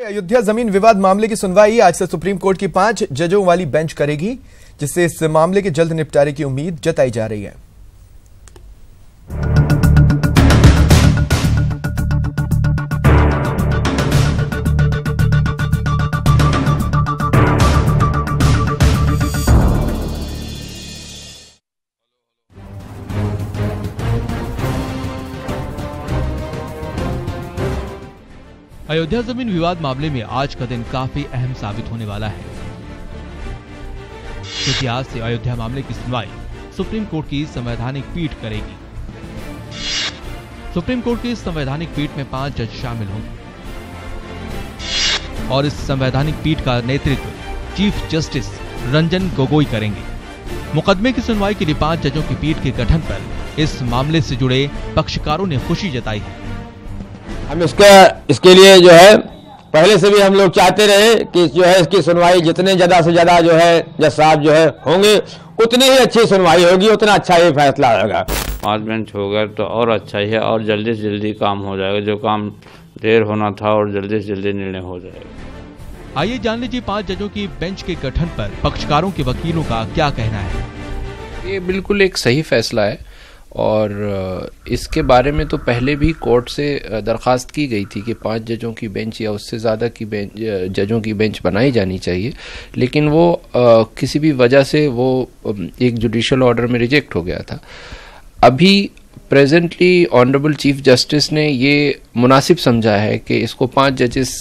अयोध्या जमीन विवाद मामले की सुनवाई आज से सुप्रीम कोर्ट की 5 जजों वाली बेंच करेगी, जिससे इस मामले के जल्द निपटारे की उम्मीद जताई जा रही है। अयोध्या जमीन विवाद मामले में आज का दिन काफी अहम साबित होने वाला है, क्योंकि आज से अयोध्या मामले की सुनवाई सुप्रीम कोर्ट की संवैधानिक पीठ करेगी। सुप्रीम कोर्ट की संवैधानिक पीठ में 5 जज शामिल होंगे और इस संवैधानिक पीठ का नेतृत्व चीफ जस्टिस रंजन गोगोई करेंगे। मुकदमे की सुनवाई के लिए 5 जजों की पीठ के गठन पर इस मामले से जुड़े पक्षकारों ने खुशी जताई है। हम इसके लिए जो है पहले से भी हम लोग चाहते रहे कि जो है इसकी सुनवाई जितने ज्यादा से ज्यादा जो है जज साहब जो है होंगे उतनी ही अच्छी सुनवाई होगी, उतना अच्छा ही फैसला होगा। 5 बेंच हो गए तो और अच्छा ही है और जल्दी से जल्दी काम हो जाएगा, जो काम देर होना था और जल्दी से जल्दी निर्णय हो जाएगा। आइए जान लीजिए 5 जजों की बेंच के गठन पर पक्षकारों के वकीलों का क्या कहना है। ये बिल्कुल एक सही फैसला है और इसके बारे में तो पहले भी कोर्ट से दरखास्त की गई थी कि 5 जजों की बेंच या उससे ज़्यादा की जजों की बेंच बनाई जानी चाहिए, लेकिन वो किसी भी वजह से वो एक जुडिशियल ऑर्डर में रिजेक्ट हो गया था। अभी प्रेजेंटली ऑनरेबल चीफ जस्टिस ने ये मुनासिब समझा है कि इसको 5 जजेस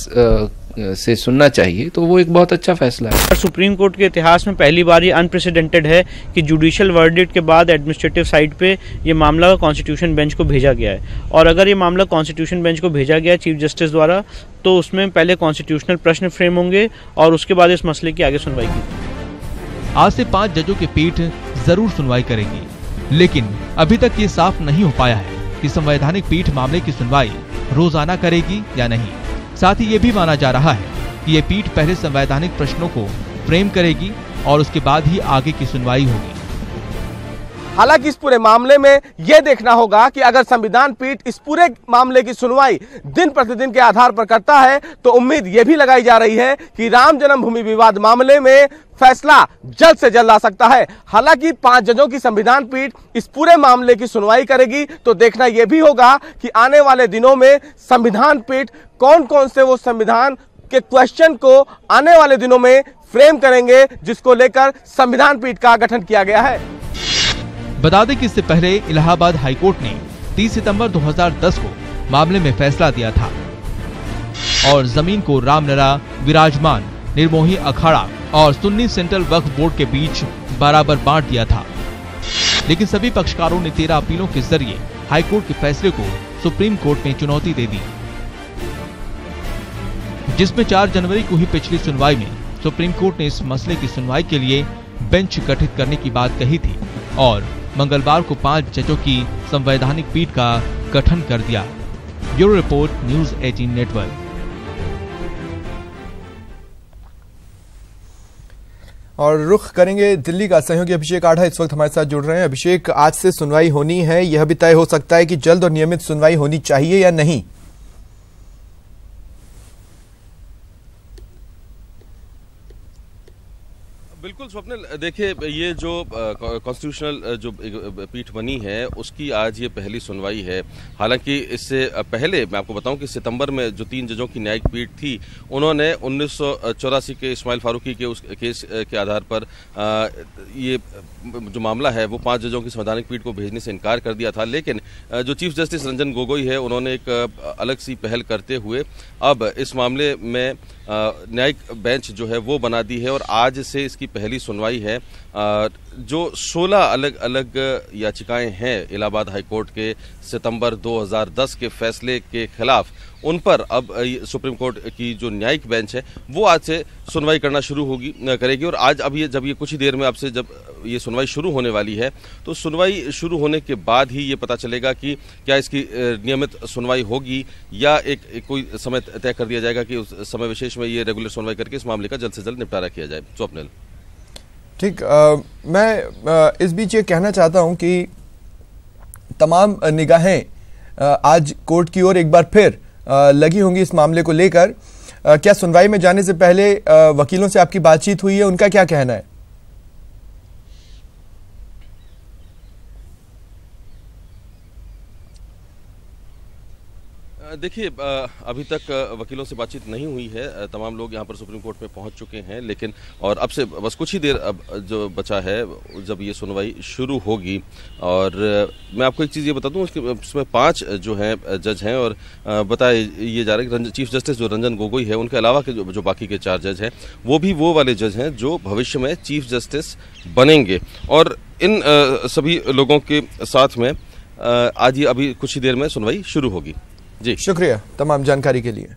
से सुनना चाहिए, तो वो एक बहुत अच्छा फैसला है। सुप्रीम कोर्ट के इतिहास में पहली बार ये अनप्रेसिडेंटेड है कि जुडिशियल वर्डिक्ट के बाद एडमिनिस्ट्रेटिव साइड पे ये मामला कॉन्स्टिट्यूशन बेंच को भेजा गया है, और अगर ये मामला कॉन्स्टिट्यूशन बेंच को भेजा गया चीफ जस्टिस द्वारा तो उसमें पहले कॉन्स्टिट्यूशनल प्रश्न फ्रेम होंगे और उसके बाद इस मसले की आगे सुनवाई की। आज से 5 जजों की पीठ जरूर सुनवाई करेगी, लेकिन अभी तक ये साफ नहीं हो पाया है कि संवैधानिक पीठ मामले की सुनवाई रोजाना करेगी या नहीं। साथ ही ये भी माना जा रहा है कि ये पीठ पहले संवैधानिक प्रश्नों को फ्रेम करेगी और उसके बाद ही आगे की सुनवाई होगी। हालांकि इस पूरे मामले में यह देखना होगा कि अगर संविधान पीठ इस पूरे मामले की सुनवाई दिन प्रतिदिन के आधार पर करता है तो उम्मीद यह भी लगाई जा रही है कि राम जन्मभूमि विवाद मामले में फैसला जल्द से जल्द आ सकता है। हालांकि 5 जजों की संविधान पीठ इस पूरे मामले की सुनवाई करेगी तो देखना यह भी होगा कि आने वाले दिनों में संविधान पीठ कौन कौन से वो संविधान के क्वेश्चन को आने वाले दिनों में फ्रेम करेंगे, जिसको लेकर संविधान पीठ का गठन किया गया है। बता दें कि इससे पहले इलाहाबाद हाईकोर्ट ने 30 सितंबर 2010 को मामले में फैसला दिया था और जमीन को रामलला, विराजमान, निर्मोही अखाड़ा और सुन्नी सेंट्रल वक्फ बोर्ड के बीच बराबर बांट दिया था। लेकिन सभी पक्षकारों ने 13 अपीलों के जरिए हाईकोर्ट के फैसले को सुप्रीम कोर्ट में चुनौती दे दी, जिसमें 4 जनवरी को ही पिछली सुनवाई में सुप्रीम कोर्ट ने इस मसले की सुनवाई के लिए बेंच गठित करने की बात कही थी और मंगलवार को 5 जजों की संवैधानिक पीठ का गठन कर दिया। Bureau report, news 18 network. और रुख करेंगे दिल्ली का। सहयोगी अभिषेक आढ़ा इस वक्त हमारे साथ जुड़ रहे हैं। अभिषेक, आज से सुनवाई होनी है, यह भी तय हो सकता है कि जल्द और नियमित सुनवाई होनी चाहिए या नहीं? बिल्कुल स्वप्निल, देखिए ये जो कॉन्स्टिट्यूशनल जो पीठ बनी है उसकी आज ये पहली सुनवाई है। हालांकि इससे पहले मैं आपको बताऊं कि सितंबर में जो 3 जजों की न्यायिक पीठ थी उन्होंने 1984 के इस्माइल फारूकी के उस केस के आधार पर ये जो मामला है वो 5 जजों की संवैधानिक पीठ को भेजने से इनकार कर दिया था। लेकिन जो चीफ जस्टिस रंजन गोगोई है उन्होंने एक अलग सी पहल करते हुए अब इस मामले में न्यायिक बेंच जो है वो बना दी है और आज से इसकी पहली सुनवाई है। जो 16 अलग अलग याचिकाएं हैं इलाहाबाद हाईकोर्ट के सितंबर 2010 के फैसले के खिलाफ, उन पर अब सुप्रीम कोर्ट की जो न्यायिक बेंच है वो आज से सुनवाई करना शुरू करेगी। और आज अब जब ये कुछ ही देर में अब से जब ये सुनवाई शुरू होने वाली है तो सुनवाई शुरू होने के बाद ही ये पता चलेगा कि क्या इसकी नियमित सुनवाई होगी या एक कोई समय तय कर दिया जाएगा कि उस समय विशेष में ये रेगुलर सुनवाई करके इस मामले का जल्द से जल्द निपटारा किया जाए। स्वप्निल, ठीक, मैं इस बीच ये कहना चाहता हूं कि तमाम निगाहें आज कोर्ट की ओर एक बार फिर लगी होंगी इस मामले को लेकर। क्या सुनवाई में जाने से पहले वकीलों से आपकी बातचीत हुई है, उनका क्या कहना है? देखिए, अभी तक वकीलों से बातचीत नहीं हुई है। तमाम लोग यहाँ पर सुप्रीम कोर्ट में पहुँच चुके हैं, लेकिन और अब से बस कुछ ही देर अब जो बचा है जब ये सुनवाई शुरू होगी। और मैं आपको एक चीज़ ये बता दूँ, इसमें 5 जो हैं जज हैं और बताया ये जा रहा है कि चीफ जस्टिस जो रंजन गोगोई है, उनके अलावा के जो बाकी के 4 जज हैं वो भी वो वाले जज हैं जो भविष्य में चीफ जस्टिस बनेंगे। और इन सभी लोगों के साथ में आज ये अभी कुछ ही देर में सुनवाई शुरू होगी। जी शुक्रिया तमाम जानकारी के लिए।